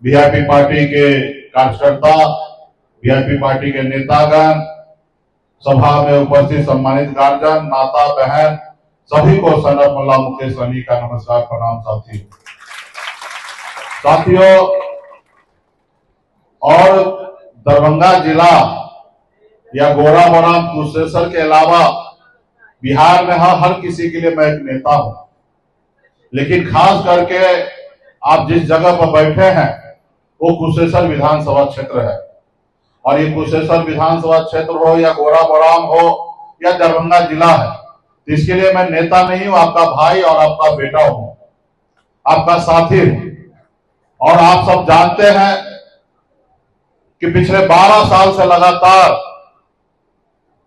VIP party के कार्यकर्ता, VIP party के नेतागण, सभा में उपस्थित सम्मानित गार्जियन, माता बहन, सभी को सनत मुल्ला मुकेश सहनी का नमस्कार, प्रणाम। साथियों, और दरभंगा जिला या गोराबोराम कुशेश्वर के अलावा बिहार में हर किसी के लिए मैं एक नेता हूं, लेकिन खास करके आप जिस जगह पर बैठे हैं वो कुशेश्वर विधानसभा क्षेत्र है। और ये कुशेश्वर विधानसभा क्षेत्र हो या गोराबोराम हो या दरभंगा जिला है, तो इसके लिए मैं नेता नहीं हूं, आपका भाई और आपका बेटा हूं, आपका साथी हूं। और आप सब जानते हैं कि पिछले 12 साल से लगातार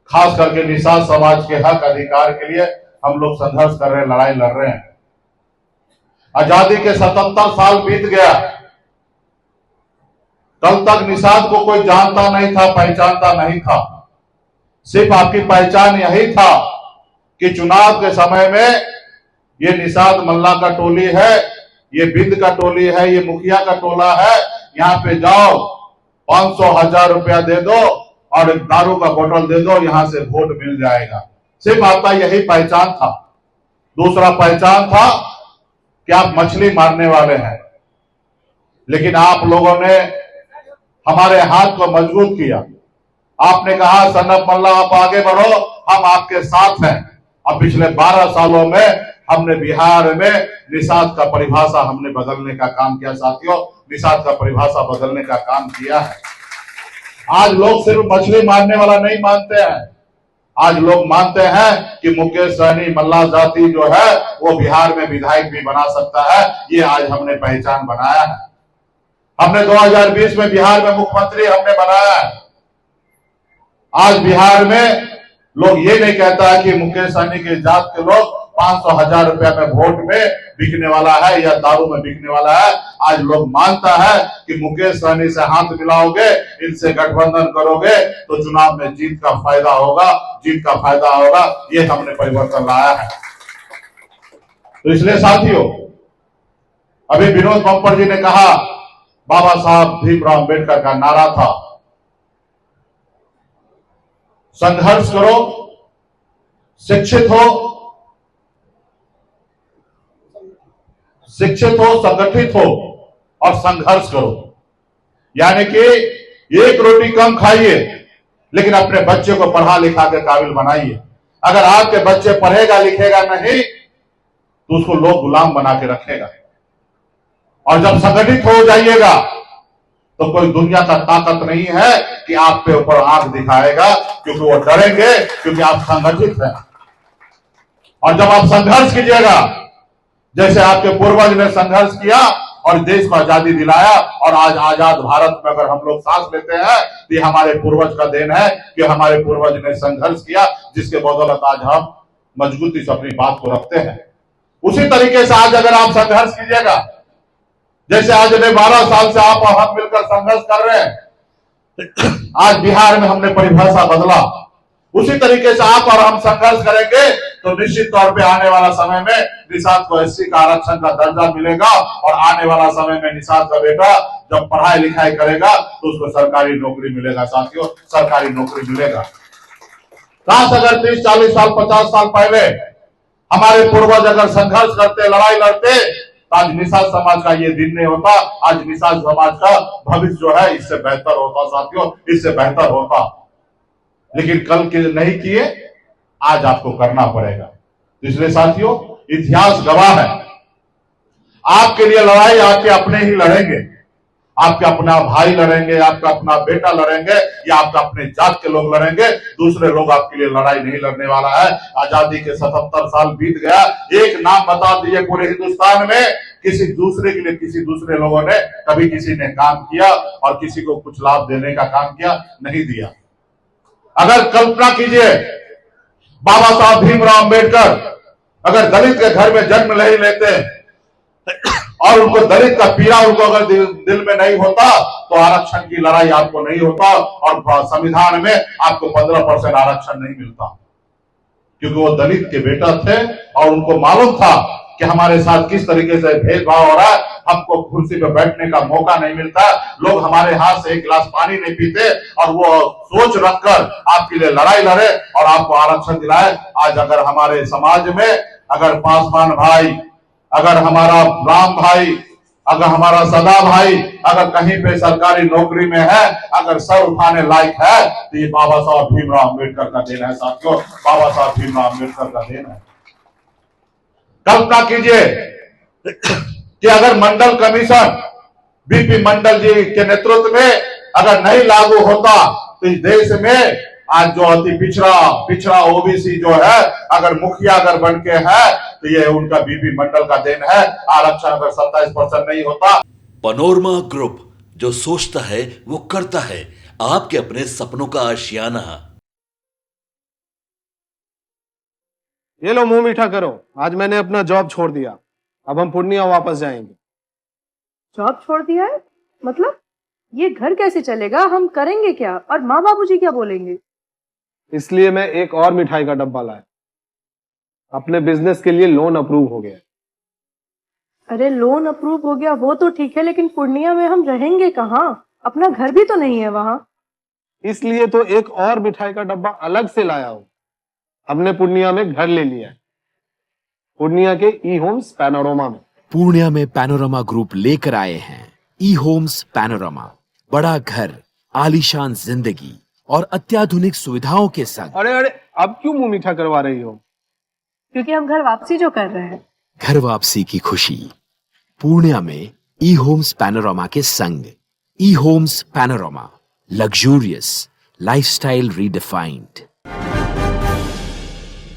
खास करके निषाद समाज के हक अधिकार के लिए हम लोग संघर्ष कर रहे हैं, लड़ाई लड़ रहे हैं। आजादी के 77 साल बीत गया, कल तक निषाद को कोई जानता नहीं था, पहचानता नहीं था। सिर्फ आपकी पहचान यही था कि चुनाव के समय में ये निषाद मल्ला का टोली है, ये बिंद का टोली है, ये मुखिया का टोला है, यहाँ पे जाओ 500,000 रुपया दे दो और एक दारू का बोतल दे दो, यहां से वोट मिल जाएगा। सिर्फ आपका यही पहचान था। दूसरा पहचान था कि आप मछली मारने वाले हैं। लेकिन आप लोगों ने हमारे हाथ को मजबूत किया। आपने कहा सनत मल्ला आप आगे बढ़ो, हम आपके साथ हैं। अब पिछले 12 सालों में हमने बिहार में निषाद का परिभाषा हमने बदलने का काम किया। साथियों, निषाद का परिभाषा बदलने का काम किया है। आज लोग सिर्फ मछली मारने वाला नहीं मानते हैं, आज लोग मानते हैं कि मुकेश सहनी मल्ला जाति जो है वो बिहार में विधायक भी बना सकता है। ये आज हमने पहचान बनाया है। हमने 2020 में बिहार में मुख्यमंत्री हमने बनाया है। आज बिहार में लोग ये नहीं कहता है कि मुकेश सहनी के जात के लोग 500,000 रुपया में वोट में बिकने वाला है या दारू में बिकने वाला है। आज लोग मानता है कि मुकेश सहनी से हाथ मिलाओगे, इनसे गठबंधन करोगे तो चुनाव में जीत का फायदा होगा, जीत का फायदा होगा। ये हमने परिवर्तन लाया है। तो इसलिए साथियों, अभी विनोद बम्पर जी ने कहा, बाबा साहब भीमराव अंबेडकर का नारा था, संघर्ष करो, शिक्षित हो, संगठित हो और संघर्ष करो। यानी कि एक रोटी कम खाइए लेकिन अपने बच्चे को पढ़ा लिखा के काबिल बनाइए। अगर आपके बच्चे पढ़ेगा लिखेगा नहीं तो उसको लोग गुलाम बना के रखेगा। और जब संगठित हो जाइएगा तो कोई दुनिया का ताकत नहीं है कि आप पे ऊपर आंख दिखाएगा, क्योंकि वो डरेंगे, क्योंकि आप संगठित हैं। और जब आप संघर्ष कीजिएगा, जैसे आपके पूर्वज ने संघर्ष किया और देश को आजादी दिलाया, और आज आजाद भारत में अगर हम लोग सांस लेते हैं तो ये हमारे पूर्वज का देन है कि हमारे पूर्वज ने संघर्ष किया, जिसके बदौलत आज हम मजबूती से अपनी बात को रखते हैं। उसी तरीके से आज अगर आप संघर्ष कीजिएगा, जैसे आज 12 साल से आप और हम मिलकर संघर्ष कर रहे हैं, आज बिहार में हमने परिभाषा बदला, उसी तरीके से आप और हम संघर्ष करेंगे तो निश्चित तौर पे आने वाला समय में निषाद को एससी का आरक्षण का दर्जा मिलेगा। और आने वाला समय में निषाद का बेटा जब पढ़ाई लिखाई करेगा तो उसको सरकारी नौकरी मिलेगा। साथियों, सरकारी नौकरी मिलेगा। काश अगर 30, 40 साल, 50 साल पहले हमारे पूर्वज अगर संघर्ष करते, लड़ाई लड़ते, तो आज निषाद समाज का ये दिन नहीं होता। आज निषाद समाज का भविष्य जो है इससे बेहतर होता। साथियों, इससे बेहतर होता। लेकिन कल के नहीं किए, आज आपको करना पड़ेगा। इसलिए साथियों, इतिहास गवाह है, आपके लिए लड़ाई आपके अपने ही लड़ेंगे, आपके अपना भाई लड़ेंगे, आपका अपना बेटा लड़ेंगे, या आपका अपने जात के लोग लड़ेंगे। दूसरे लोग आपके लिए लड़ाई नहीं लड़ने वाला है। आजादी के 77 साल बीत गया, एक नाम बता दीजिए पूरे हिंदुस्तान में किसी दूसरे के लिए किसी दूसरे लोगों ने कभी किसी ने काम किया और किसी को कुछ लाभ देने का काम किया? नहीं दिया। अगर कल्पना कीजिए, बाबा साहब भीमराव अंबेडकर अगर दलित के घर में जन्म नहीं लेते और उनको दलित का पीड़ा उनको अगर दिल में नहीं होता तो आरक्षण की लड़ाई आपको नहीं होता और संविधान में आपको 15% आरक्षण नहीं मिलता, क्योंकि वो दलित के बेटा थे और उनको मालूम था कि हमारे साथ किस तरीके से भेदभाव हो रहा है। हमको कुर्सी पे बैठने का मौका नहीं मिलता, लोग हमारे हाथ से एक गिलास पानी नहीं पीते, और वो सोच रखकर आपके लिए लड़ाई लड़े और आपको आरक्षण दिलाए। आज अगर हमारे समाज में अगर पासवान भाई, अगर हमारा राम भाई, अगर हमारा सदा भाई अगर कहीं पे सरकारी नौकरी में है, अगर सर उठाने लायक है, तो ये बाबा साहब भीमराव अम्बेडकर का देन है साथियों, बाबा साहब भीमराव अम्बेडकर का देन है। कल्पना कीजिए कि अगर मंडल कमीशन बीपी मंडल जी के नेतृत्व में अगर नहीं लागू होता, तो इस देश में आज जो अति पिछड़ा ओबीसी जो है, अगर मुखिया अगर बन के है, तो ये उनका बीपी मंडल का देन है। आरक्षण अगर 27% नहीं होता। पैनोरमा ग्रुप, जो सोचता है वो करता है, आपके अपने सपनों का आशियाना। ये लो मुंह मीठा करो, आज मैंने अपना जॉब छोड़ दिया, अब हम पूर्णिया वापस जाएंगे। जॉब छोड़ दिया है? मतलब ये घर कैसे चलेगा? हम करेंगे क्या? और माँ बाबूजी क्या बोलेंगे? इसलिए मैं एक और मिठाई का डब्बा लाया। अपने बिजनेस के लिए लोन अप्रूव हो गया। अरे लोन अप्रूव हो गया वो तो ठीक है, लेकिन पूर्णिया में हम रहेंगे कहाँ? अपना घर भी तो नहीं है वहां। इसलिए तो एक और मिठाई का डब्बा अलग से लाया हूं। हमने पूर्णिया में घर ले लिया है, पूर्णिया के ई होम्स पैनोरमा में। पूर्णिया में पैनोरमा ग्रुप लेकर आए हैं ई होम्स पैनोरमा। बड़ा घर, आलीशान जिंदगी और अत्याधुनिक सुविधाओं के संग। अरे अरे, अब क्यों मुंह मीठा करवा रही हो? क्योंकि हम घर वापसी जो कर रहे हैं। घर वापसी की खुशी पूर्णिया में ई होम्स पैनोरमा के संग। ई Homes Panorama, luxurious lifestyle redefined.